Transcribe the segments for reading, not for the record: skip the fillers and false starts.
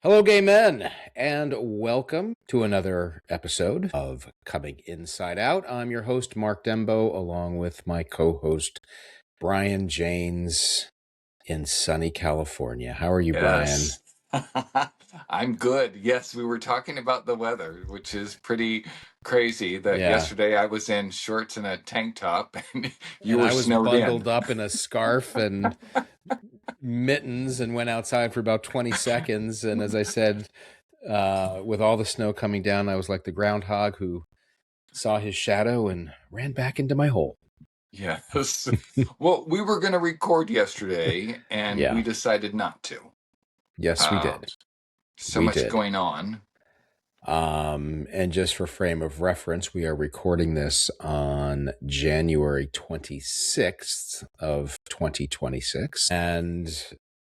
Hello, gay men, and welcome to another episode of Coming Inside Out. I'm your host, Mark Dembo, along with my co-host, Brian Janes in sunny California. How are you, Brian? Yes. I'm good. Yes, we were talking about the weather, which is pretty crazy that Yeah, yesterday I was in shorts and a tank top and you and were I was snowed in. bundled up in a scarf and mittens and went outside for about 20 seconds. And as I said, with all the snow coming down, I was like the groundhog who saw his shadow and ran back into my hole. Yes. Well, we were going to record yesterday and we Yeah, decided not to. yes, we Um, did. so We much did. going on. And just for frame of reference, we are recording this on January 26th of 2026. And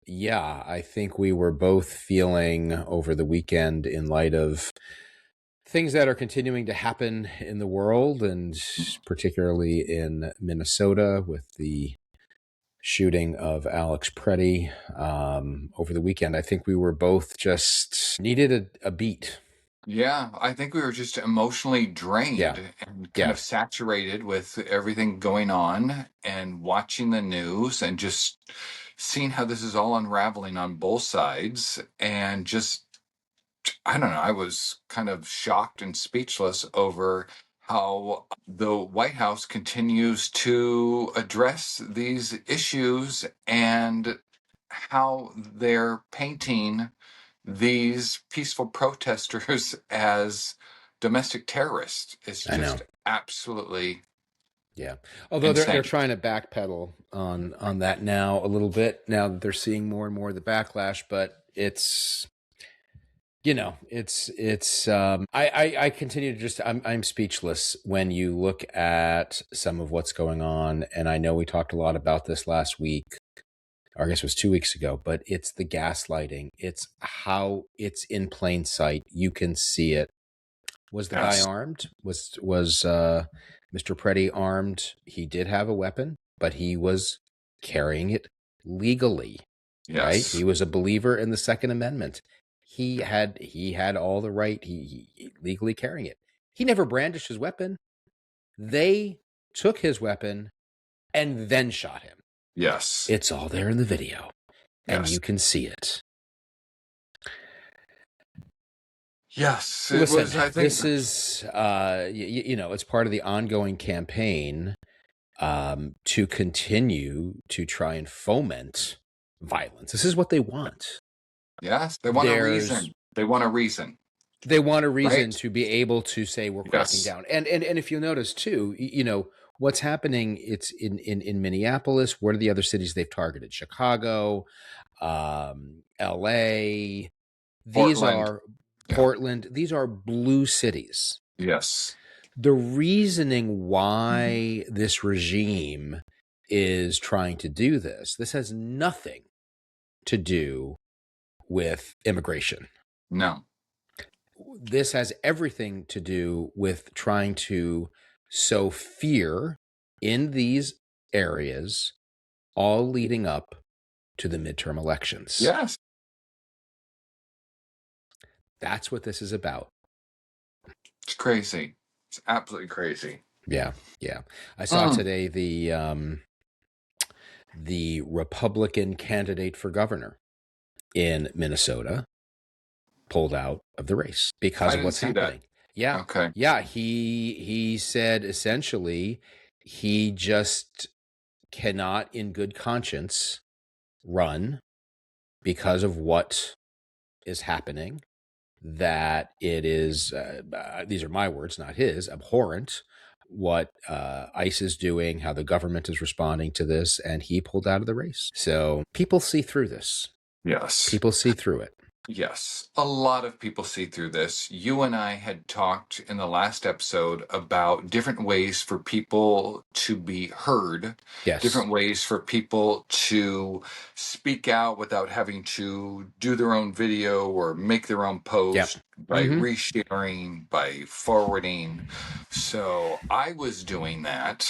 yeah, I think we were both feeling over the weekend in light of things that are continuing to happen in the world, and particularly in Minnesota with the shooting of Alex Preddy over the weekend. I think we were both just needed a beat. Yeah, I think we were just emotionally Yeah. drained and kind Yeah. of saturated with everything going on and watching the news and just seeing how this is all unraveling on both sides. And just, I don't know, I was kind of shocked and speechless over how the White House continues to address these issues and how they're painting these peaceful protesters as domestic terrorists. It's I know. just absolutely Yeah. Although they're insane. trying to backpedal on that now a little bit, now that they're seeing more and more of the backlash, but it's I continue to just I'm speechless when you look at some of what's going on. And I know we talked a lot about this last week, or I guess it was 2 weeks ago, but it's the gaslighting. It's how it's in plain sight. You can see it. Was the guy Yes. armed? Was Mr. Preddy armed? He did have a weapon, but he was carrying it legally, right? He Yes. was a believer in the Second Amendment. He had all the right. He legally carrying it. He never brandished his weapon. They took his weapon and then shot him. Yes. It's all there in the video, and Yes. you can see it. Yes. It Listen, was, I think, this is it's part of the ongoing campaign to continue to try and foment violence. This is what they want. yes, they want a reason. They want a reason, They want a reason right? to be able to say we're cracking Yes. down. And if you'll notice too, what's happening, it's in Minneapolis. What are the other cities they've targeted? Chicago, LA. These Portland. are Yeah. Portland. These are blue cities. Yes. The reasoning why this regime is trying to do this has nothing to do with immigration. No. This has everything to do with trying to sow fear in these areas, all leading up to the midterm elections. Yes. That's what this is about. It's crazy. It's absolutely crazy. Yeah. I saw today the Republican candidate for governor in Minnesota pulled out of the race because I of didn't what's see that. happening. Yeah. Okay. Yeah. He said essentially he just cannot in good conscience run because of what is happening, that it is, these are my words, not his, abhorrent what ICE is doing, how the government is responding to this, and he pulled out of the race. So people see through this. Yes. People see through it. Yes, a lot of people see through this. You and I had talked in the last episode about different ways for people to be heard, Yes. different ways for people to speak out without having to do their own video or make their own post by resharing, by forwarding. So I was doing that.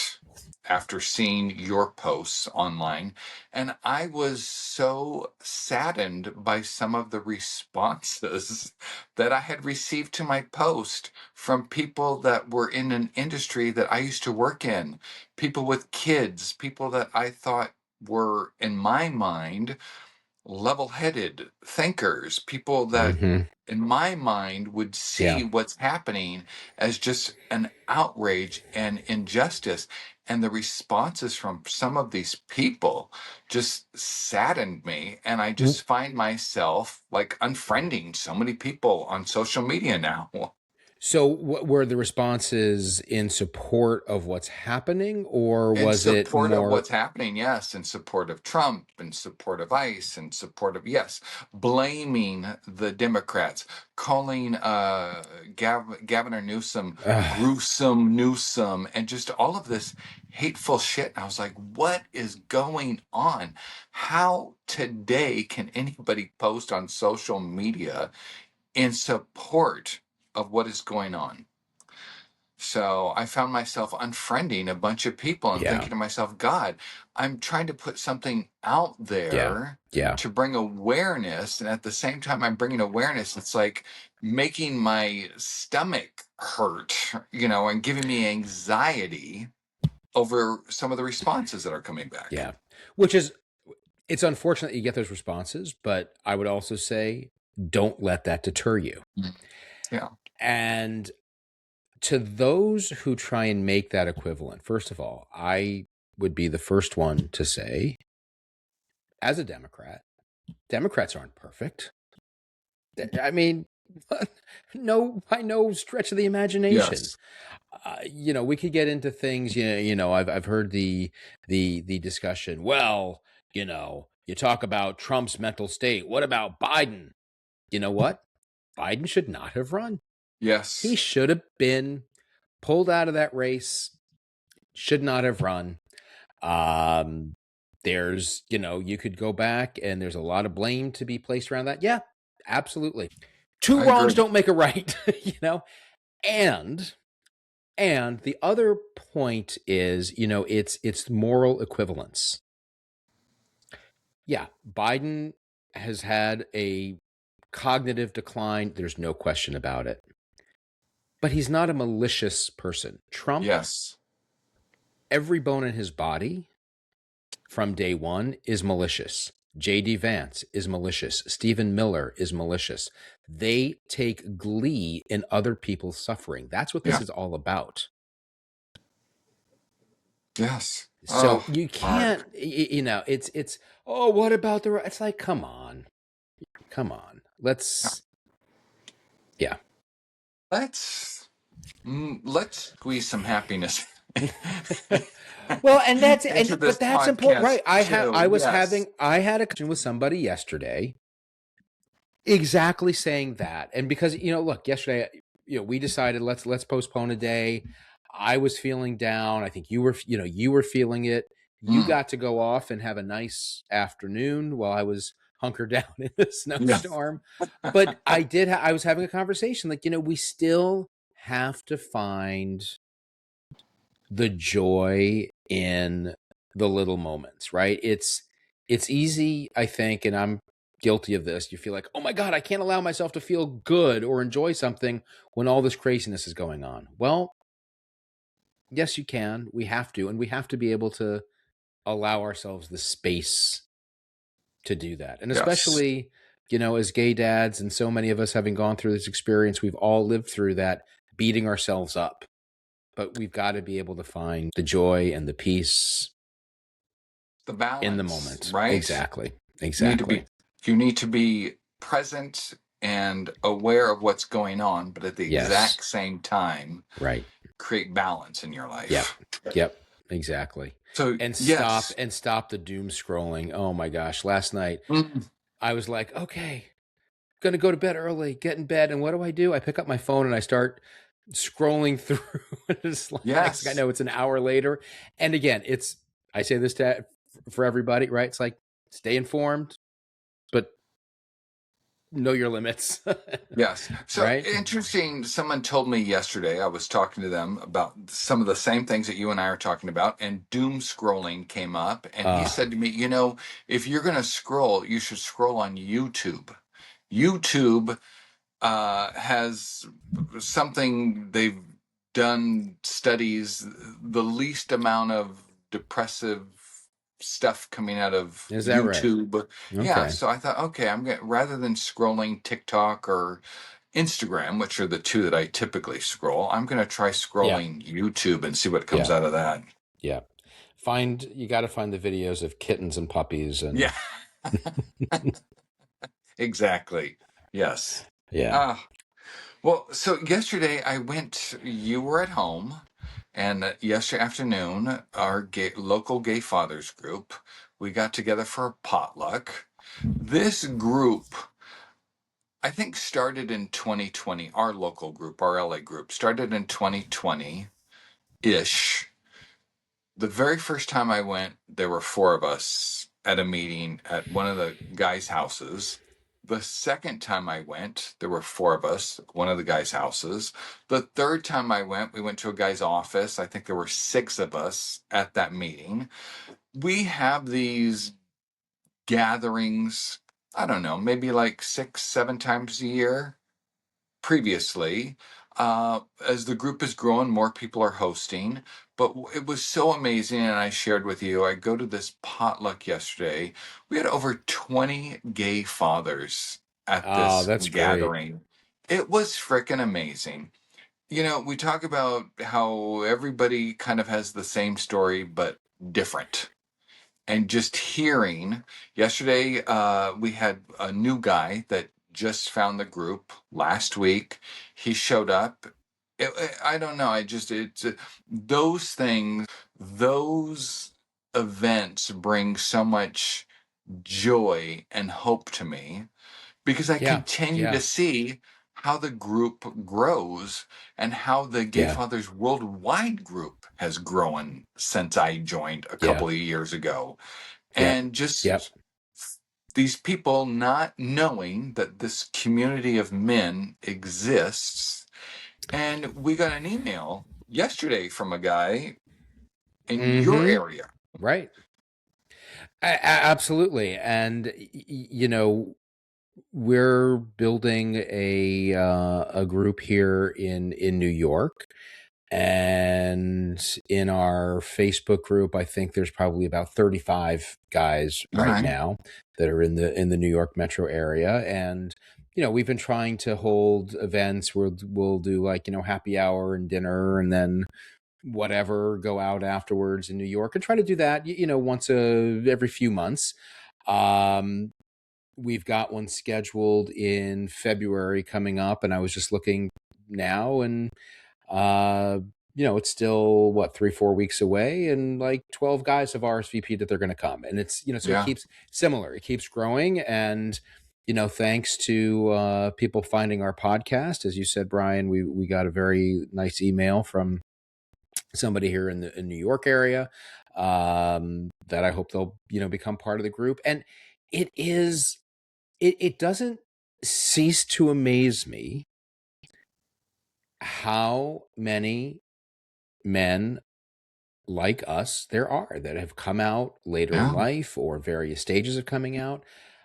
after seeing your posts online, and I was so saddened by some of the responses that I had received to my post from people that were in an industry that I used to work in, people with kids, people that I thought were, in my mind, level-headed thinkers, people that Mm-hmm. in my mind would Yeah. see what's happening as just an outrage and injustice. And the responses from some of these people just saddened me, and I just find myself like unfriending so many people on social media now. So, what were the responses in support of what's happening, or In was it support of more? what's happening, yes. In support of Trump, in support of ICE, in support of, yes, blaming the Democrats, calling Governor Newsom gruesome Newsom, and just all of this hateful shit. And I was like, what is going on? How today can anybody post on social media in support of what is going on? So I found myself unfriending a bunch of people and Yeah, thinking to myself, God, I'm trying to put something out yeah, there yeah. to bring awareness. And at the same time, I'm bringing awareness. It's like making my stomach hurt, and giving me anxiety over some of the responses that are coming back. Yeah. Which is, it's unfortunate you get those responses, but I would also say don't let that deter you. Mm. Yeah. And to those who try and make that equivalent, first of all, I would be the first one to say, as a Democrat, Democrats aren't perfect. I mean, no, by no stretch of the imagination. Yes. We could get into things. I've heard the discussion. Well, you talk about Trump's mental state. What about Biden? You know what? Biden should not have run. He Yes. should have been pulled out of that race. Should not have run. There's, you could go back and there's a lot of blame to be placed around that. Yeah, absolutely. Two I wrongs agree. don't make a right, And the other point is, it's moral equivalence. Yeah, Biden has had a cognitive decline. There's no question about it. But he's not a malicious person. Trump, Yes. every bone in his body from day one is malicious. J.D. Vance is malicious. Stephen Miller is malicious. They take glee in other people's suffering. That's what this Yeah. is all about. Yes. So Oh, you can't, Mark. it's, oh, what about the, it's like, come on. Yeah. Let's squeeze some happiness Well, and into this but that's important, right? podcast too. Yes. I had a conversation with somebody yesterday exactly saying that. And because, look, yesterday, we decided let's postpone a day. I was feeling down. I think you were feeling it. You Mm, got to go off and have a nice afternoon while I was hunkered down in the yeah. snowstorm. But I was having a conversation like, we still have to find the joy in the little moments, right? It's easy, I think, and I'm guilty of this. You feel like, oh my God, I can't allow myself to feel good or enjoy something when all this craziness is going on. Well, yes, you can. We have to, and we have to be able to allow ourselves the space to do that. And Yes. especially, as gay dads and so many of us having gone through this experience, we've all lived through that beating ourselves up. But we've got to be able to find the joy and the peace The in the balance, moment. right? Exactly. You need to Exactly. be you need to be present and aware of what's going on, but at the Yes. exact same time, Right. create balance in your Yep. life. Yep. Exactly. So And yes. stop the doom scrolling. Oh my gosh. Last night Mm, I was like, okay, gonna go to bed early, get in bed. And what do? I pick up my phone and I start scrolling through. It's like next thing I yes. know, it's an hour later. And again, I say this for everybody, right? It's like stay informed, but know your limits. Yes. So Right? interesting. Someone told me yesterday, I was talking to them about some of the same things that you and I are talking about, and doom scrolling came up. And he Uh, said to me, if you're going to scroll, you should scroll on YouTube. YouTube has something they've done studies, the least amount of depressive stuff coming out of is that right? YouTube. Yeah, Okay. so I thought, okay, I'm going rather than scrolling TikTok or Instagram, which are the two that I typically scroll, I'm going to try Yeah. scrolling YouTube and see what comes Yeah. out of that. Yeah. You got to find the videos of kittens and puppies and Yeah, exactly. Yes. yeah. Ah, well, so yesterday you were at home, and yesterday afternoon, our local gay fathers group, we got together for a potluck. This group, I think, started in 2020. Our local group, our LA group, started in 2020 ish. The very first time I went, there were four of us at a meeting at one of the guys' houses. The second time I went, there were four of us, one of the guys' houses. The third time I went, we went to a guy's office. I think there were six of us at that meeting. We have these gatherings, I don't know, maybe like six, seven times a year previously. As the group is growing, more people are hosting. But it was so amazing, and I shared with you. I go to this potluck yesterday. We had over 20 gay fathers at Oh, this that's great. gathering. It was freaking amazing. We talk about how everybody kind of has the same story, but different, and just hearing yesterday, we had a new guy that just found the group last week. He showed up. I don't know, I just it's those things, those events bring so much joy and hope to me, because I Yeah. continue to Yeah. see how the group grows, and how the Gay Yeah. Fathers Worldwide group has grown since I joined a Yeah. couple of years ago. Yep. And Yep. just these people not knowing that this community of men exists. And we got an email yesterday from a guy in your Mm-hmm. area. Right. Absolutely. And we're building a group here in New York, and in our Facebook group, I think there's probably about 35 guys All right right. now that are in the New York metro area. And we've been trying to hold events where we'll do, like, happy hour and dinner, and then whatever, go out afterwards in New York, and try to do that once every few months. um we've got one scheduled in February coming up, and I was just looking now, and uh, it's still, what, 3-4 weeks away, and like 12 guys have RSVP that they're going to come, and it's so it Yeah. keeps similar, it keeps growing, and thanks to people finding our podcast, as you said, Brian, we got a very nice email from somebody here in New York area, that I hope they'll become part of the group, and it is it doesn't cease to amaze me how many men like us there are that have come out later in Yeah. life, or various stages of coming out.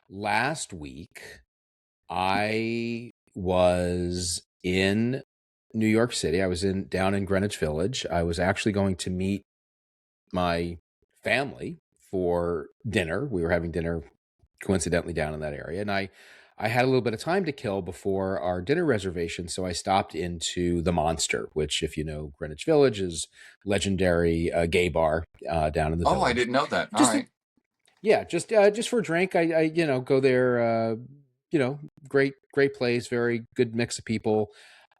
Last week, I was in New York City. I was in down in Greenwich Village. I was actually going to meet my family for dinner. We were having dinner coincidentally down in that area, and I had a little bit of time to kill before our dinner reservation, so I stopped into the Monster, which, if you know Greenwich Village, is legendary gay bar down in the Oh, I village. didn't know that. All Just right. Yeah, just for a drink. I go there. You know, great place, very good mix of people.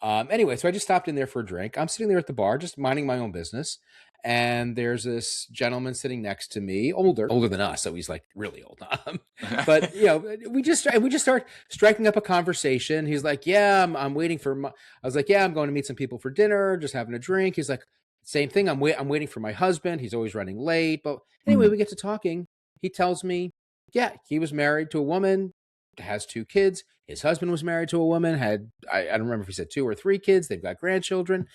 Anyway, so I just stopped in there for a drink. I'm sitting there at the bar, just minding my own business, and there's this gentleman sitting next to me, older than us, so he's like really old. But we just start striking up a conversation. He's like, "Yeah, I'm waiting for my." I was like, "Yeah, I'm going to meet some people for dinner, just having a drink." He's like, "Same thing. I'm waiting for my husband. He's always running late." But anyway, Hmm. we get to talking. He tells me, yeah, he was married to a woman, has 2 kids. His husband was married to a woman, had, I don't remember if he said 2 or 3 kids. They've got grandchildren.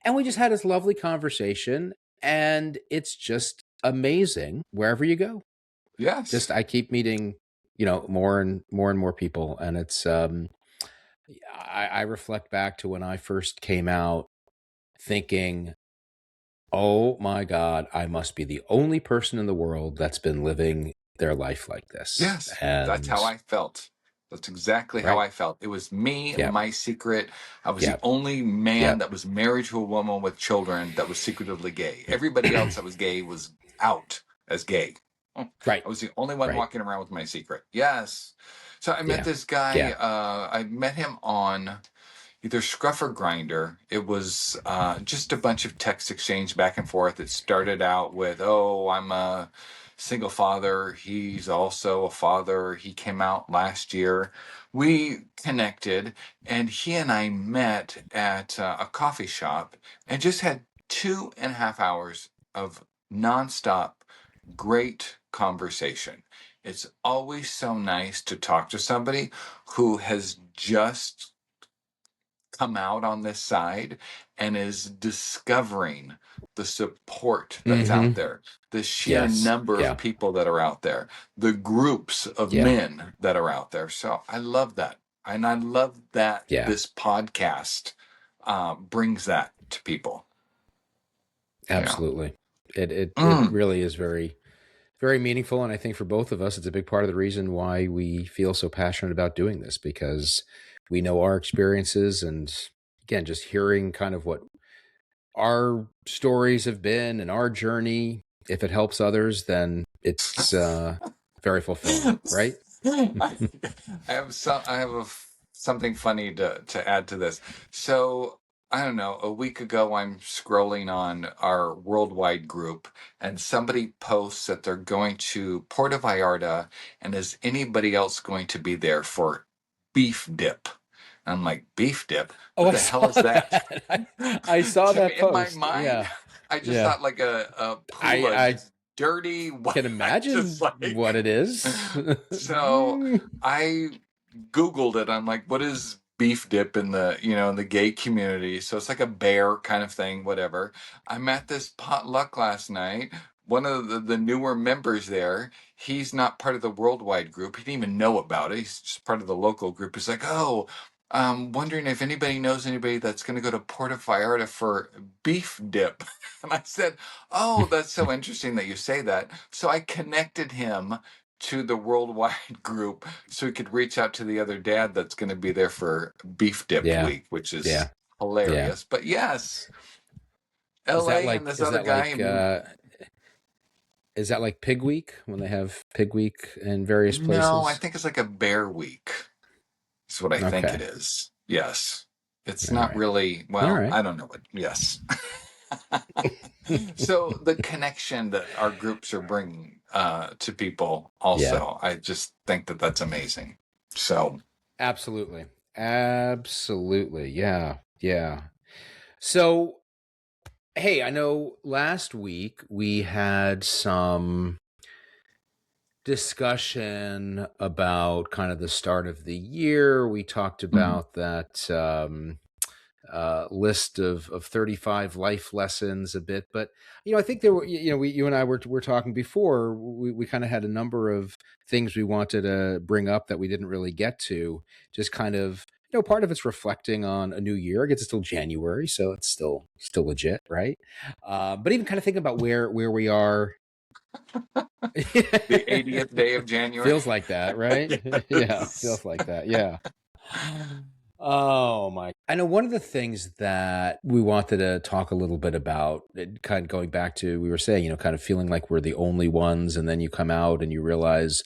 And we just had this lovely conversation. And it's just amazing wherever you go. Just, Yes. I keep meeting, more and more people. And it's, I reflect back to when I first came out thinking, oh my God, I must be the only person in the world that's been living their life like this. Yes, that's And how I felt. That's exactly how right. I felt. It was me and Yeah. my secret. I was the Yeah. only man Yeah. that was married to a woman with children that was secretively gay. Everybody else that was gay was out as gay. I Right. was the only one Right. walking around with my secret. Yes. So I met Yeah. this guy. Yeah. I met him on either Scruff or Grinder. It was just a bunch of text exchange back and forth. It started out with, "Oh, I'm a single father. He's also a father. He came out last year." We connected, and he and I met at a coffee shop and just had 2.5 hours of nonstop great conversation. It's always so nice to talk to somebody who has just come out on this side and is discovering the support that's Mm-hmm. out there, the sheer Yes. number of Yeah. people that are out there, the groups of Yeah. men that are out there. So I love that. And I love that Yeah. this podcast brings that to people. Yeah. Absolutely. It Mm. really is very, very meaningful. And I think for both of us, it's a big part of the reason why we feel so passionate about doing this, because we know our experiences. And again, just hearing kind of what our stories have been and our journey, if it helps others, then it's very fulfilling, right? I, I have something funny to add to this. So I don't know. A week ago, I'm scrolling on our worldwide group, and somebody posts that they're going to Puerto Vallarta, and is anybody else going to be there for beef dip? And I'm like, beef dip? Oh, What I the hell saw is that? that. I saw To me, that in my post. mind, Yeah. I just Yeah. thought like a pool of I just dirty white. can I just imagine like what it is. so I Googled it. I'm like, what is beef dip in the in the gay community? So it's like a bear kind of thing, whatever. I'm at this potluck last night. One of the newer members there, he's not part of the worldwide group. He didn't even know about it. He's just part of the local group. He's like, oh, I'm wondering if anybody knows anybody that's going to go to Puerto Vallarta for beef dip. And I said, oh, that's so interesting that you say that. So I connected him to the worldwide group so he could reach out to the other dad that's going to be there for beef dip Yeah. week, which is Yeah. Yeah. hilarious. But yes, Is that LA and like this is other that guy. like uh is that like Pig Week when they have Pig Week in various No, I places? think it's like a bear week. Is what I think it Okay. is. Yes. It's All not right. really, All well, right. I don't know what. Yes. So the connection that our groups are bringing to people Yeah. also, I just think that that's amazing. So, Absolutely. Absolutely. Yeah. Yeah. So, hey, I know last week we had some discussion about kind of the start of the year. We talked mhm. about that list of 35 life lessons a bit, but I think there were, you and I were talking before. We kind of had a number of things we wanted to bring up that we didn't really get to. Just kind of, part of it's reflecting on a new year. I guess it's still January, so it's still legit, right? But even kind of thinking about where we are. The 80th day of January. Feels like that, right? Yeah, Yes. feels like that. Yeah. Oh my. I know one of the things that we wanted to talk a little bit about, kind of going back to, we were saying, kind of feeling like we're the only ones, and then you come out and you realize,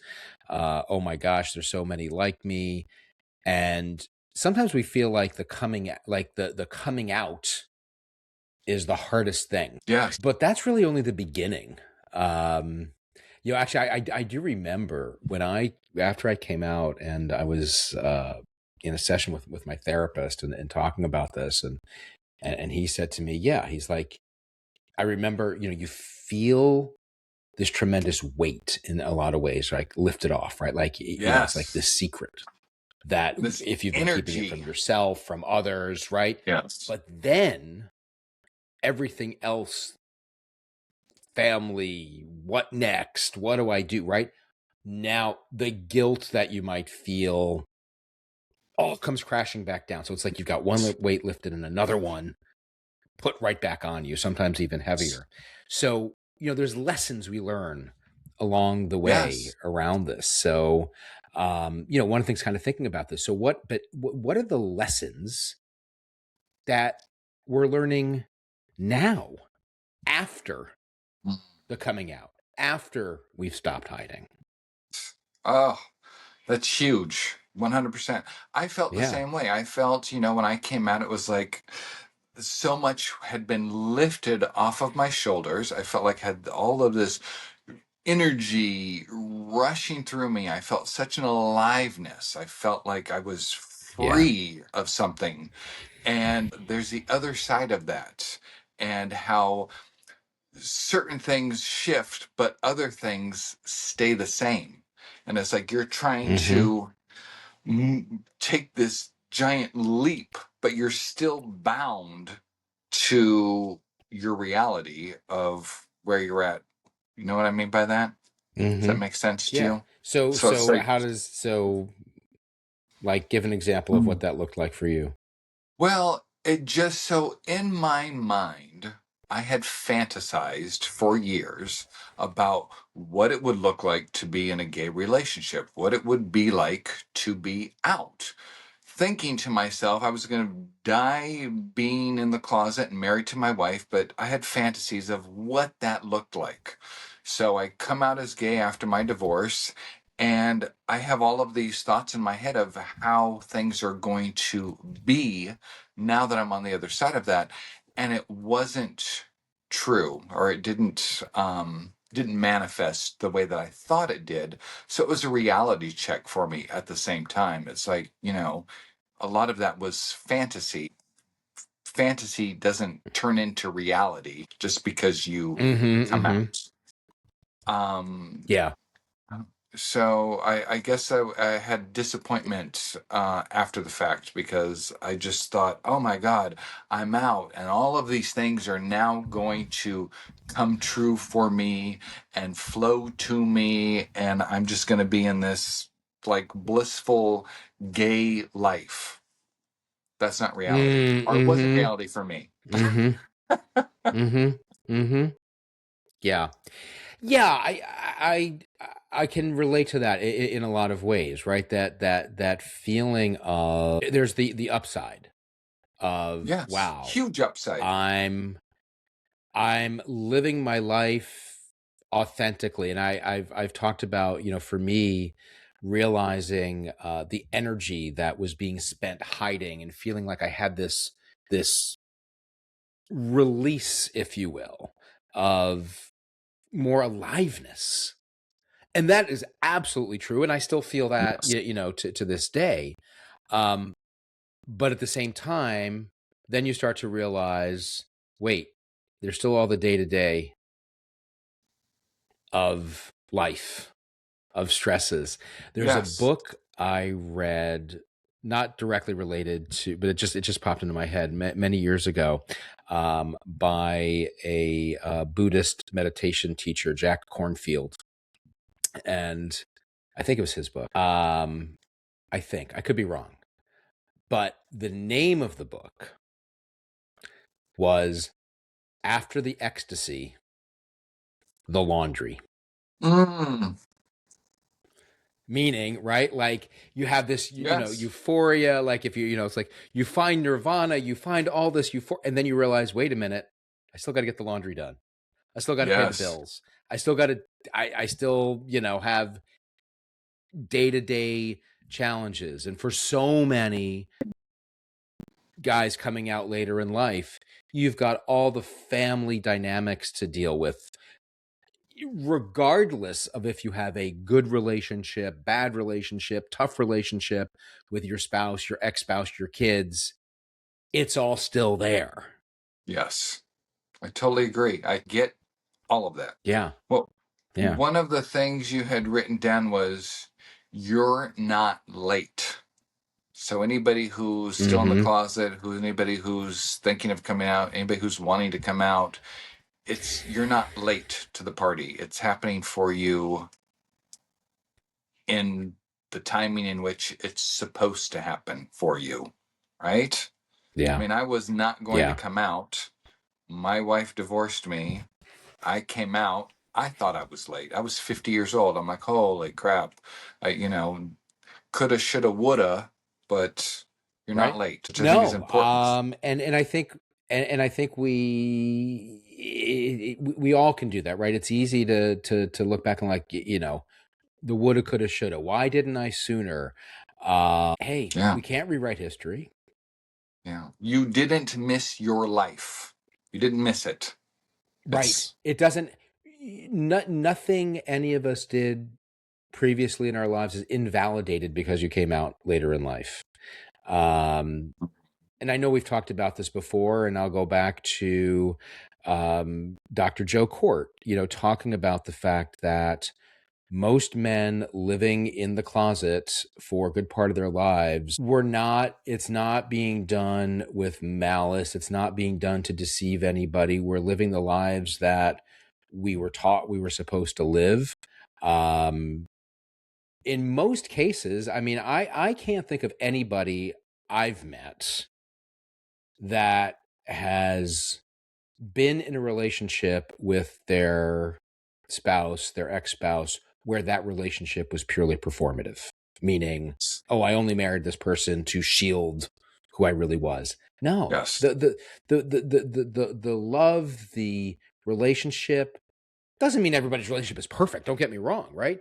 oh my gosh, there's so many like me. And sometimes we feel like the coming out is the hardest thing, Yes. but that's really only the beginning. Um, actually, I do remember when after I came out and I was in a session with my therapist and talking about this, and he said to me, yeah, he's like, I remember, you feel this tremendous weight in a lot of ways, like lifted off, right? Like, it's like Yes. this secret that This if you've been keeping it from energy. yourself, from others, right? Yes. But then everything else, family, what next? What do I do, right? Now, the guilt that you might feel all comes crashing back down. So it's like you've got one weight lifted and another one put right back on you, sometimes even heavier. So, there's lessons we learn along the way Yes. around this. So, one of the things kind of thinking about this. So what are the lessons that we're learning now after the coming out, after we've stopped hiding? Oh, that's huge. 100%. I felt the Yeah. same way. I felt, when I came out, it was like so much had been lifted off of my shoulders. I felt like I had all of this energy rushing through me. I felt such an aliveness. I felt like I was Yeah. free of something. And there's the other side of that, and how certain things shift, but other things stay the same. And it's like you're trying Mm-hmm. to take this giant leap, but you're still bound to your reality of where you're at. You know what I mean by that? Does that Mm-hmm. make sense to Yeah. you? So So it's so like, how does so like give an example of what that looked like for you? well, it just so in my mind, I had fantasized for years about what it would look like to be in a gay relationship, what it would be like to be out. Thinking to myself, I was going to die being in the closet and married to my wife, but I had fantasies of what that looked like. So I come out as gay after my divorce, and I have all of these thoughts in my head of how things are going to be now that I'm on the other side of that. And it wasn't true, or it didn't manifest the way that I thought it did. So it was a reality check for me at the same time. It's like, a lot of that was fantasy. Fantasy doesn't turn into reality just because you Mm-hmm. come Mm-hmm. out. Um, Yeah. so I guess I had disappointment after the fact, because I just thought, oh my God, I'm out, and all of these things are now going to come true for me and flow to me, and I'm just going to be in this like blissful gay life. That's not reality, or it wasn't Mm-hmm. reality for me. Mm-hmm. Mm-hmm. Mm-hmm. Yeah. Yeah, I can relate to that in a lot of ways, right? That feeling of there's the upside of Yes, wow, huge upside. I'm I'm living my life authentically, and I've talked about, for me, realizing the energy that was being spent hiding and feeling like I had this release, if you will, of more aliveness. And that is absolutely true. And I still feel that, Yes, to this day. Um, but at the same time, then you start to realize, wait, there's still all the day to day of life, of stresses. There's a yes. book I read, not directly related to, but it just popped into my head many years ago, by a Buddhist meditation teacher, Jack Cornfield, and I think it was his book. I think I could be wrong, but the name of the book was "After the Ecstasy, the Laundry." Mm, Meaning, right? Like you have this, yes, euphoria. Like if it's like you find nirvana, you find all this euphoria, and then you realize, wait a minute, I still got to get the laundry done. I still got to pay the yes, bills. I still got to. I still, have day to day challenges, and for so many guys coming out later in life, you've got all the family dynamics to deal with, regardless of if you have a good relationship, bad relationship, tough relationship with your spouse, your ex-spouse, your kids. It's all still there. yes. I totally agree. I get all of that. Yeah. Well, Yeah. One of the things you had written down was, "You're not late." So anybody who's still in the Mm-hmm. closet, anybody who's thinking of coming out, anybody who's wanting to come out, you're not late to the party. It's happening for you in the timing in which it's supposed to happen for you, right? I Yeah. mean, I was not going to Yeah. come out. My wife divorced me. I came out. I thought I was late. I was 50 years old. I'm like, holy crap. Coulda, shoulda, woulda, but you're not Right. late, which I think is No. important. And I think and I think we all can do that, right? It's easy to look back and like, the woulda, coulda, shoulda. Why didn't I sooner? Hey, Yeah. we can't rewrite history. Yeah. You didn't miss your life. You didn't miss it. Right. It's, It doesn't. Nothing any of us did previously in our lives is invalidated because you came out later in life. Um, and I know we've talked about this before, and I'll go back to Dr. Joe Court, talking about the fact that most men living in the closet for a good part of their lives it's not being done with malice. It's not being done to deceive anybody. We're living the lives that we were taught we were supposed to live. Um, in most cases, I mean, I can't think of anybody I've met that has been in a relationship with their spouse, their ex-spouse, where that relationship was purely performative, meaning, oh, I only married this person to shield who I really was. No, yes. the love, the relationship doesn't mean everybody's relationship is perfect. Don't get me wrong, right?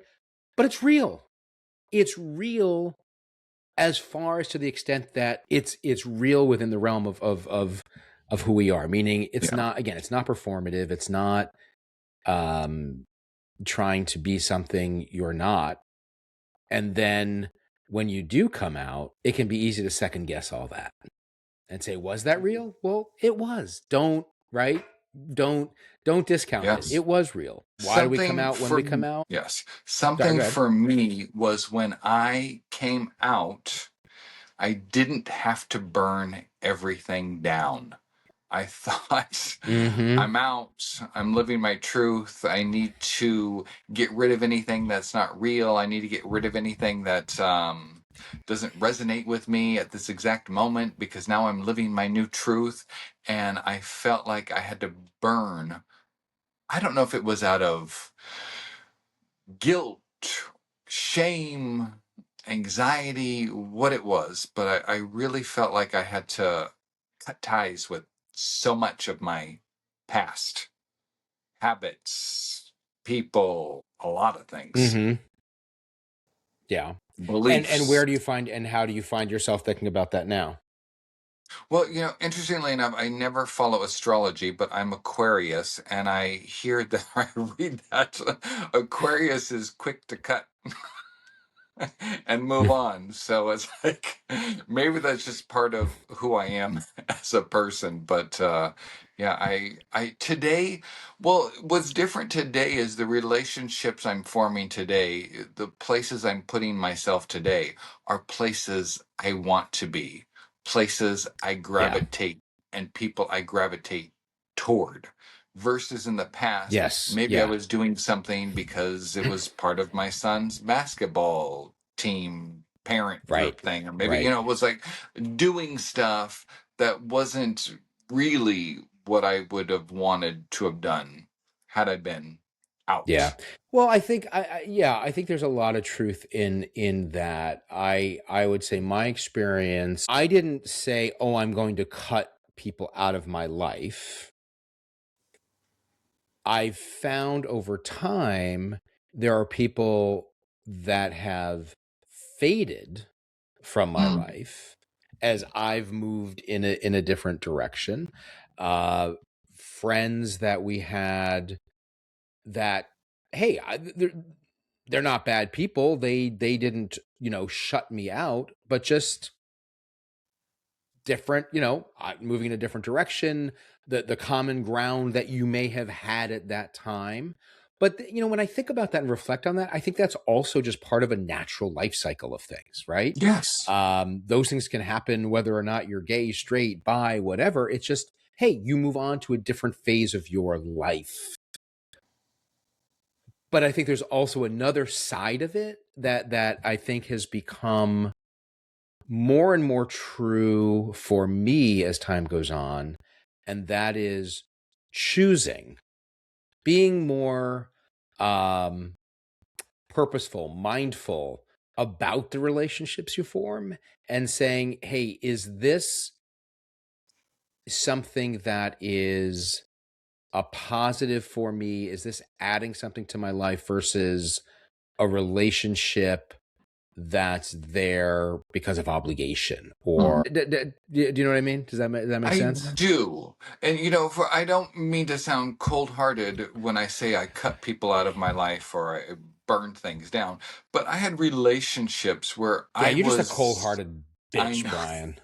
But it's real. It's real as far as to the extent that it's real within the realm of who we are. Meaning, it's Yeah. not, again, it's not performative. It's not um, trying to be something you're not. And then when you do come out, it can be easy to second guess all that and say, was that real? Well, it was. Right? Don't don't discount it. Yes. It was real. Why do we come Something out when for, we come out? yes. Sorry, Something go ahead. for me was when I came out, I didn't have to burn everything down. I thought, Mm-hmm. I'm out. I'm living my truth. I need to get rid of anything that's not real. I need to get rid of anything that doesn't resonate with me at this exact moment because now I'm living my new truth. And I felt like I had to burn. I don't know if it was out of guilt, shame, anxiety, what it was, but I really felt like I had to cut ties with so much of my past habits, people, a lot of things, Mm-hmm. Yeah. And beliefs. where do you find and how do you find yourself thinking about that now? Well, interestingly enough, I never follow astrology, but I'm Aquarius, and I hear that I read that Aquarius is quick to cut and move on. So it's like maybe that's just part of who I am as a person. But yeah, I today, well, what's different today is the relationships I'm forming today, the places I'm putting myself today are places I want to be, places I Yeah. gravitate, and people I gravitate toward. Versus in the past, Yes. maybe I Yeah. was doing something because it was part of my son's basketball team parent Right. group thing, or maybe, Right. it was like doing stuff that wasn't really what I would have wanted to have done had I been Yeah. out. Well, I think yeah, I think there's a lot of truth in that. I would say my experience, I didn't say, "Oh, I'm going to cut people out of my life." I've found over time there are people that have faded from my Mm, life as I've moved in a different direction. Uh Friends that we had that, hey, they're not bad people. They didn't, shut me out, but just different, moving in a different direction. The common ground that you may have had at that time But when I think about that and reflect on that, I think that's also just part of a natural life cycle of things, right? Yes. Those things can happen whether or not you're gay, straight, bi, whatever. It's just, hey, you move on to a different phase of your life. But I think there's also another side of it that I think has become more and more true for me as time goes on, and that is choosing, being more um, purposeful, mindful about the relationships you form, and saying, hey, is this something that is a positive for me? Is this adding something to my life versus a relationship that's there because of obligation? Or do you know what I mean? Does that make I sense? do. And I don't mean to sound cold-hearted when I say I cut people out of my life or I burn things down, but I had relationships where Yeah, I you're just a was cold-hearted I bitch, know. Brian.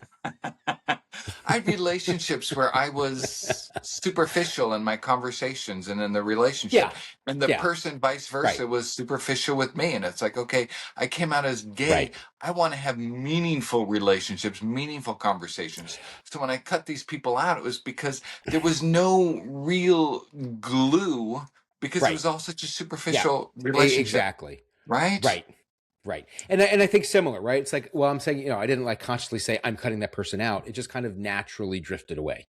I had relationships where I was superficial in my conversations and in the relationship, Yeah, and the yeah, person vice right, versa was superficial with me. And it's like, okay, I came out as gay. right, I want to have meaningful relationships, meaningful conversations. So when I cut these people out, it was because there was no real glue because it right. was all such a Yeah, superficial relationship, exactly. right? Right, right. And I think similar, right? It's like, well, I'm saying, I didn't like consciously say I'm cutting that person out. It just kind of naturally drifted away.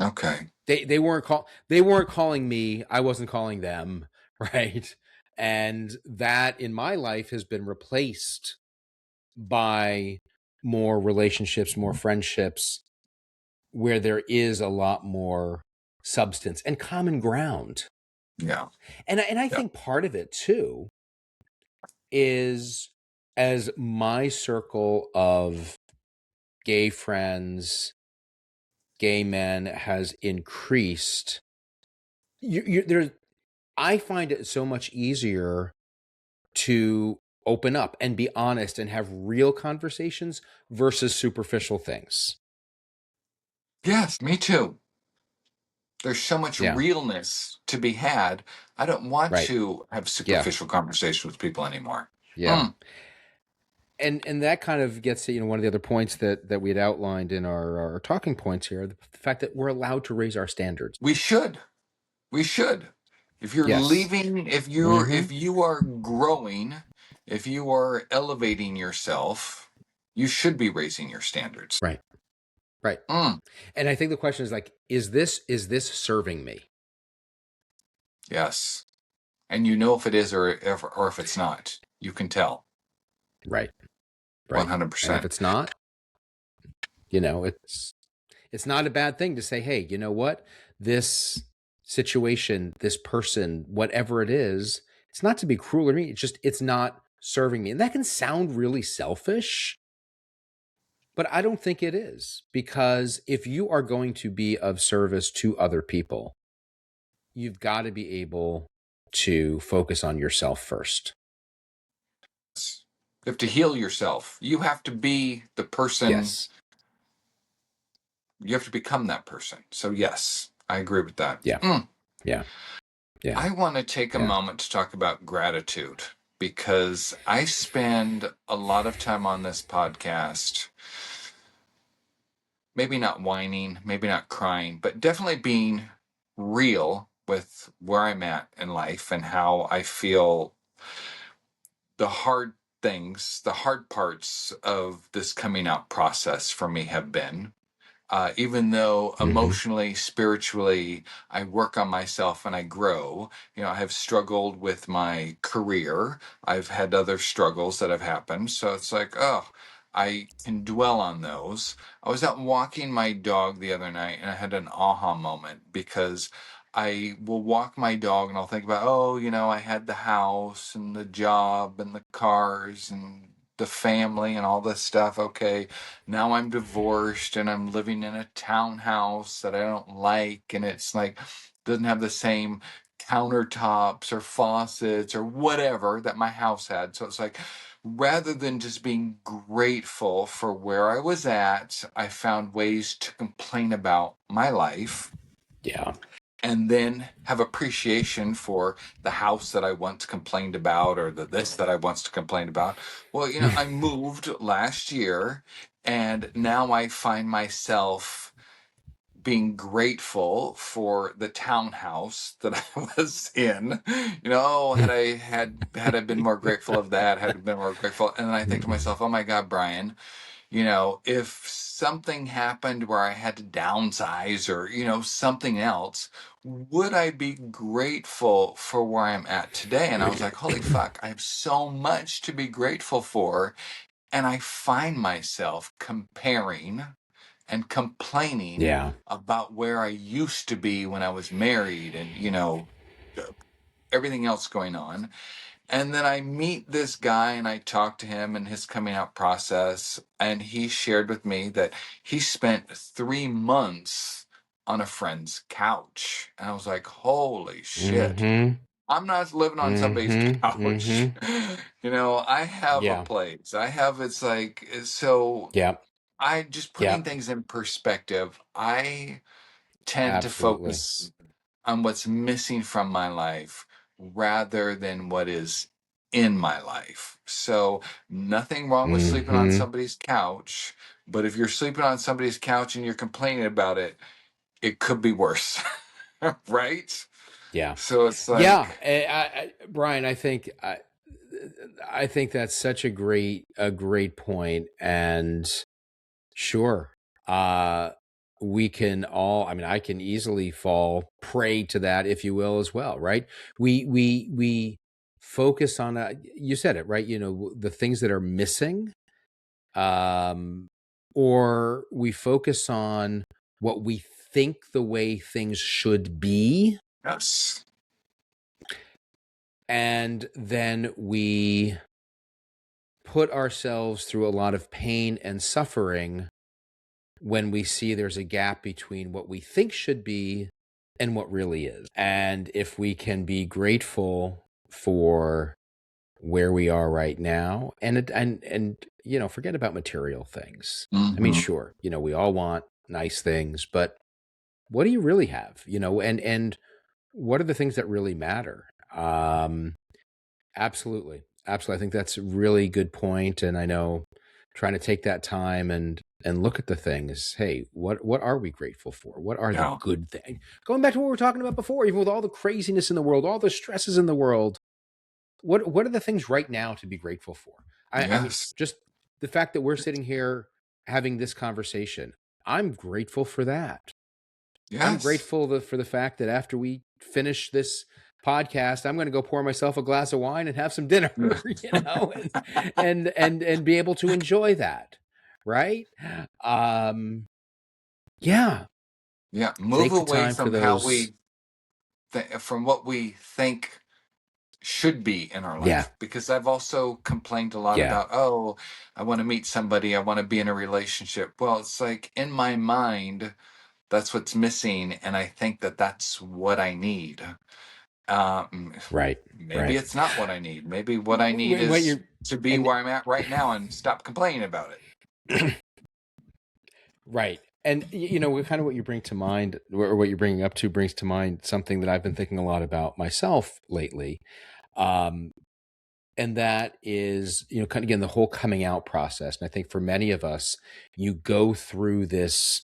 Okay. They weren't calling me, I wasn't calling them, right? And that in my life has been replaced by more relationships, more friendships, where there is a lot more substance and common ground. Yeah. And I Yeah. think part of it too is, as my circle of gay friends, gay men has increased, there's I find it so much easier to open up and be honest and have real conversations versus superficial things. Yes, me too. There's so much Yeah. realness to be had. I don't want Right. to have Yeah. superficial conversations with people anymore. Yeah. Mm, And that kind of gets to one of the other points that we had outlined in our talking points here, the fact that we're allowed to raise our standards. we should. We should. If you're Yes. leaving, Mm-hmm. if you are growing, if you are elevating yourself, you should be raising your standards. Right. Right. Mm, And I think the question is like, is this serving me? yes. And you know if it is or if it's not. You can tell. Right. Right. And if 100%. it's not, it's not a bad thing to say, hey, you know what? This situation, this person, whatever it is, it's not to be cruel or mean. It's not serving me. And that can sound really selfish, but I don't think it is, because if you are going to be of service to other people, you've got to be able to focus on yourself first. You have to heal yourself. You have to be the person. Yes. You have to become that person. So yes, I agree with that. Yeah. Yeah. Yeah. I want to take a Yeah. moment to talk about gratitude because I spend a lot of time on this podcast, maybe not whining, maybe not crying, but definitely being real with where I'm at in life and how I feel the hard things, the hard parts of this coming out process for me have been. Even though Mm-hmm. emotionally, spiritually, I work on myself and I grow. I have struggled with my career. I've had other struggles that have happened. So it's like, oh, I can dwell on those. I was out walking my dog the other night and I had an aha moment because I will walk my dog and I'll think about, oh, I had the house and the job and the cars and the family and all this stuff. Okay, now I'm divorced and I'm living in a townhouse that I don't like, and it's like doesn't have the same countertops or faucets or whatever that my house had. So it's like rather than just being grateful for where I was at, I found ways to complain about my life. Yeah. and then have appreciation for the house that I once complained about, or the this that I once complained about. Well, I moved last year, and now I find myself being grateful for the townhouse that I was in. Had I been more grateful of that, had I been more grateful, and then I think to myself, oh my God, Brian, if something happened where I had to downsize, or, something else, would I be grateful for where I'm at today? And I was like, holy fuck, I have so much to be grateful for. And I find myself comparing and complaining Yeah. about where I used to be when I was married, and, everything else going on. And then I meet this guy and I talk to him and his coming out process. And he shared with me that he spent 3 months on a friend's couch. And I was like, holy shit. Mm-hmm. I'm not living on somebody's Mm-hmm. couch. Mm-hmm. I have a Yeah. place. It's like, so Yeah. I just Yeah. putting things in perspective. I tend to Absolutely. focus on what's missing from my life rather than what is in my life. So, nothing wrong with sleeping on Mm-hmm. somebody's couch, but if you're sleeping on somebody's couch and you're complaining about it, it could be worse. Right? Yeah. So it's Yeah. like, Brian, I think that's such a great point. And sure, uh, we can all. I mean, I can easily fall prey to that, if you will, as well. Right? We focus on. You said it right. The things that are missing, um, or we focus on what we think the way things should be, yes. and then we put ourselves through a lot of pain and suffering when we see there's a gap between what we think should be and what really is. And if we can be grateful for where we are right now, and forget about material things. I mean, Hmm. sure, we all want nice things, but what do you really have? And what are the things that really matter? Absolutely. Absolutely. I think that's a really good point. And I know trying to take that time and look at the things. Hey, what are we grateful for? What are the Yeah. good things? Going back to what we were talking about before, even with all the craziness in the world, all the stresses in the world, what are the things right now to be grateful for? I mean, Yes. just the fact that we're sitting here having this conversation. I'm grateful for that. I'm Yes. grateful for the fact that after we finish this podcast, I'm going to go pour myself a glass of wine and have some dinner, and be able to enjoy that, right? Um, yeah, Yeah. Move take the away time for from how those. from what we think should be in our Yeah, life, because I've also complained a lot yeah, about, oh, I want to meet somebody, I want to be in a relationship. Well, it's like in my mind, that's what's missing, and I think that that's what I need. um, right, Maybe right. it's not what I need. Maybe what I need What is you're to be and where I'm at right now and stop complaining about it. right. And kind of what you bring to mind, or what you're bringing up to, brings to mind something that I've been thinking a lot about myself lately. Um, and that is kind of, again, the whole coming out process. And I think for many of us, you go through this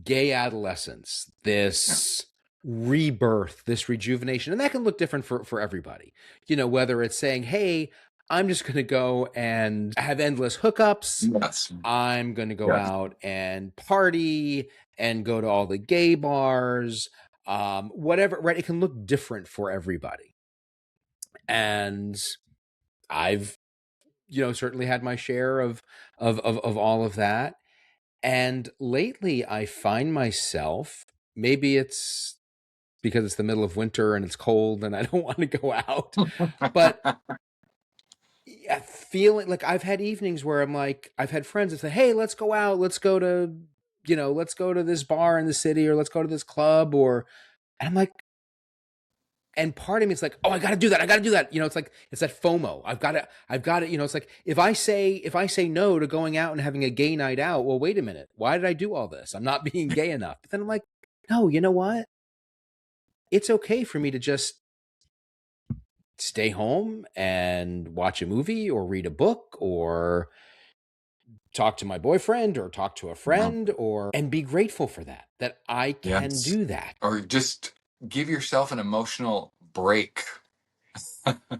gay adolescence, Yeah. this rebirth, this rejuvenation, and that can look different for everybody. Whether it's saying, hey, I'm just going to go and have endless hookups, Yes. I'm going to go Yes. out and party and go to all the gay bars, whatever, right? It can look different for everybody. And I've certainly had my share of all of that. And lately I find myself, maybe it's because it's the middle of winter and it's cold and I don't want to go out, but yeah, feeling like I've had evenings where I'm like, I've had friends that say, hey, let's go out, let's go to this bar in the city, or let's go to this club, and I'm like, and part of me is like, oh, I got to do that. I got to do that. It's that FOMO. I've got to, it's like, if I say no to going out and having a gay night out, well, wait a minute. Why did I do all this? I'm not being gay enough. But then I'm like, no, you know what? It's okay for me to just stay home and watch a movie or read a book or talk to my boyfriend or talk to a Yeah. friend or and be grateful for that I can Yes. do that. Or just give yourself an emotional break,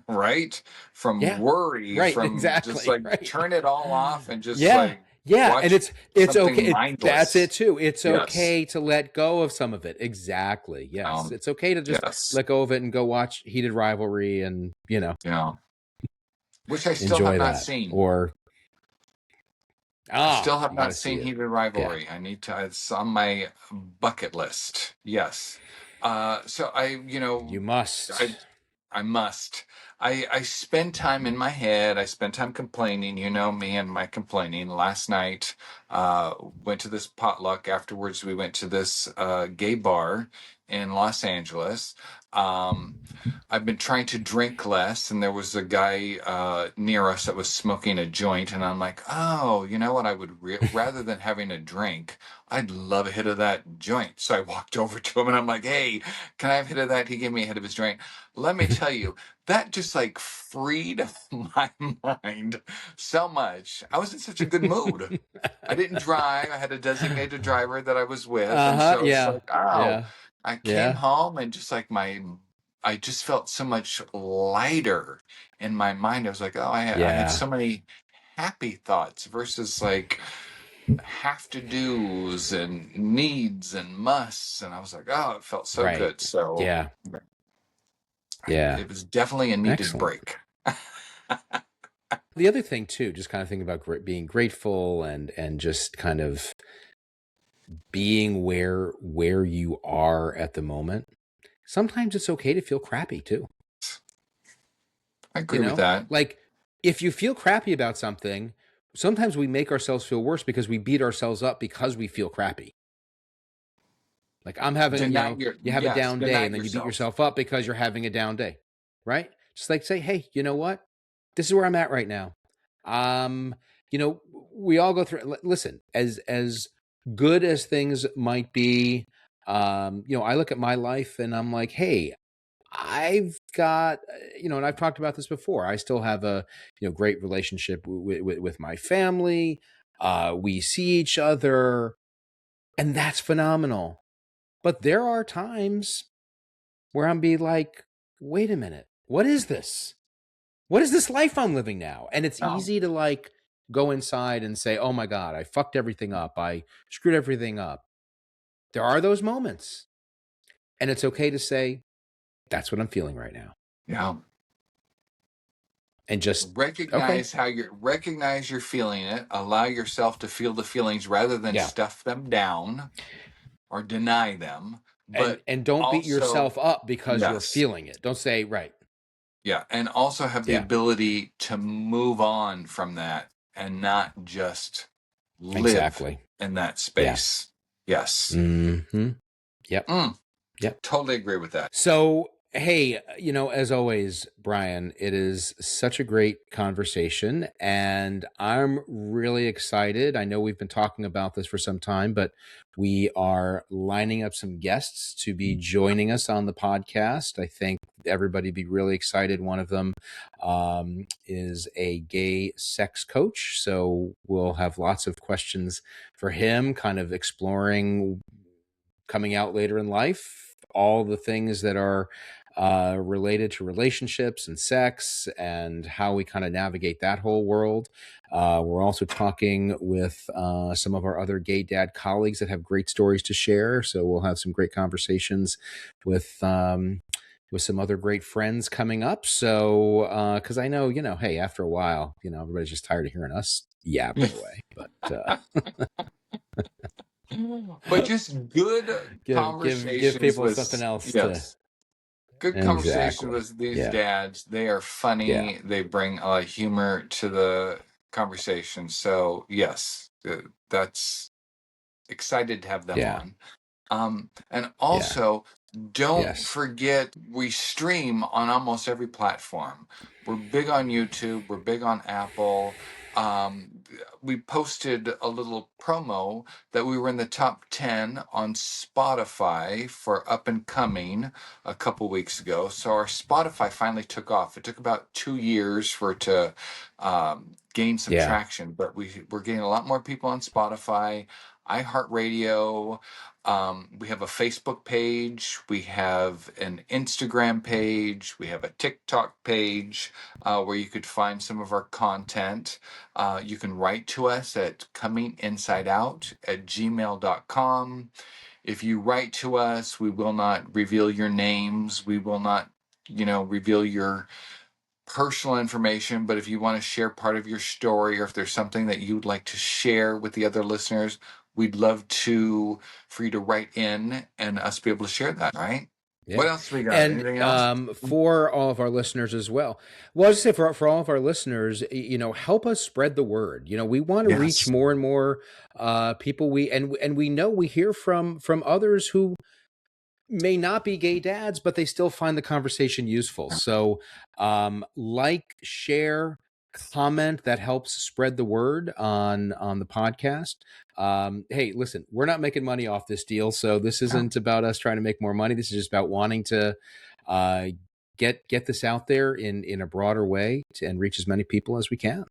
right? From Yeah. worry, Right, from just exactly. like Right. turn it all off and just Yeah. like Yeah, and watch it's okay. something That's mindless. it too. It's Yes. okay to let go of some of it. Exactly. Yes. Um, It's okay to just yes. let go of it and go watch Heated Rivalry and, Yeah. Which I still have enjoy not that. seen. Or I still have you got not to see seen it. Heated Yeah. Rivalry. I need to, it's on my bucket list. Yes. So You must. I I must. I spend time in my head. I spend time complaining. You know me and my complaining. Last night, went to this potluck. Afterwards, we went to this gay bar in Los Angeles. Um, I've been trying to drink less, and there was a guy near us that was smoking a joint, and I'm like, oh, you know what? I would rather than having a drink, I'd love a hit of that joint. So I walked over to him, and I'm like, hey, can I have a hit of that? He gave me a hit of his joint. Let me tell you, that just like freed my mind so much. I was in such a good mood. I didn't drive. I had a designated driver that I was with, and Uh-huh. so it's Yeah. like, oh, Yeah. I came Yeah. home and just like I just felt so much lighter in my mind. I was like, oh, I had Yeah. so many happy thoughts versus like have to do's and needs and musts. And I was like, oh, it felt so Right. good. So Yeah. Yeah. it was definitely a needed Excellent. break. The other thing too, just kind of thinking about being grateful and just kind of being where you are at the moment. Sometimes it's okay to feel crappy too. I You agree with know, that. like if you feel crappy about something, sometimes we make ourselves feel worse because we beat ourselves up because we feel crappy. Like I'm having, you have a down day Deny and then you beat yourself. yourself up because you're having a down day, right? Just like say, hey, you know what? This is where I'm at right now. Um, we all go through. Listen, as good as things might be, I look at my life and I'm like, hey, I've got, and I've talked about this before. I still have a, great relationship with my family. We see each other, and that's phenomenal. But there are times where I'm be like, wait a minute, what is this? What is this life I'm living now? And it's No. easy to like go inside and say, oh my God, I fucked everything up. I screwed everything up. There are those moments. And it's okay to say, that's what I'm feeling right now. Yeah. And just, okay. Recognize you're feeling it. Allow yourself to feel the feelings rather than Yeah. stuff them down or deny them. And But and don't beat also, yourself up because you're yes, feeling it. Don't say, right. yeah, and also have the Yeah, ability to move on from that and not just live exactly. in that Yeah. space. Yes. Mm-hmm. Yep. Mm, Yep. totally agree with that. So, hey, as always, Brian, it is such a great conversation, and I'm really excited. I know we've been talking about this for some time, but we are lining up some guests to be joining us on the podcast. I think everybody be really excited. One of them is a gay sex coach. So we'll have lots of questions for him, kind of exploring coming out later in life, all the things that are related to relationships and sex and how we kind of navigate that whole world. We're also talking with some of our other gay dad colleagues that have great stories to share. So we'll have some great conversations with some other great friends coming up. So, because I know, hey, after a while, everybody's just tired of hearing us yabber away. But But just good give conversations people something with, else to. yes, good conversations Exactly. with these Yeah. dads. They are Yeah. funny. They bring a lot of humor to the conversation. So, yes, that's excited to have them Yeah. on. And Yeah. also, don't Yes. forget we stream on almost every platform. We're big on YouTube. We're big on Apple. um, we posted a little promo that we were in the top 10 on Spotify for Up and Coming a couple weeks ago. So our Spotify finally took off. It took about 2 years for it to gain some Yeah. traction, but we're getting a lot more people on Spotify, iHeartRadio. We have a Facebook page, we have an Instagram page, we have a TikTok page where you could find some of our content. You can write to us at cominginsideout@gmail.com. If you write to us, we will not reveal your names. We will not, reveal your personal information. But if you want to share part of your story, or if there's something that you'd like to share with the other listeners, we'd love for you to write in and us be able to share that. All right. Yeah. What else we got? And Anything else? for all of our listeners as well, well, I just say for all of our listeners, help us spread the word. We want to reach Yes. more and more people. And we know we hear from others who may not be gay dads, but they still find the conversation useful. So, share, comment. That helps spread the word on the podcast. Hey, listen, we're not making money off this deal, so this Yeah. isn't about us trying to make more money. This is just about wanting to uh, get this out there in a broader way and reach as many people as we can.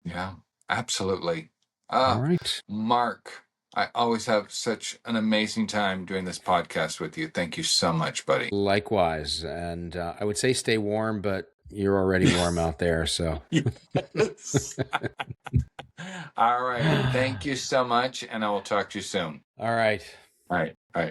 Yeah, absolutely. All right. Mark, I always have such an amazing time doing this podcast with you. Thank you so much, buddy. Likewise, and I would say stay warm, but you're already warm out there, so. Yes. All righty. Thank you so much, and I will talk to you soon. All right. All right. All right.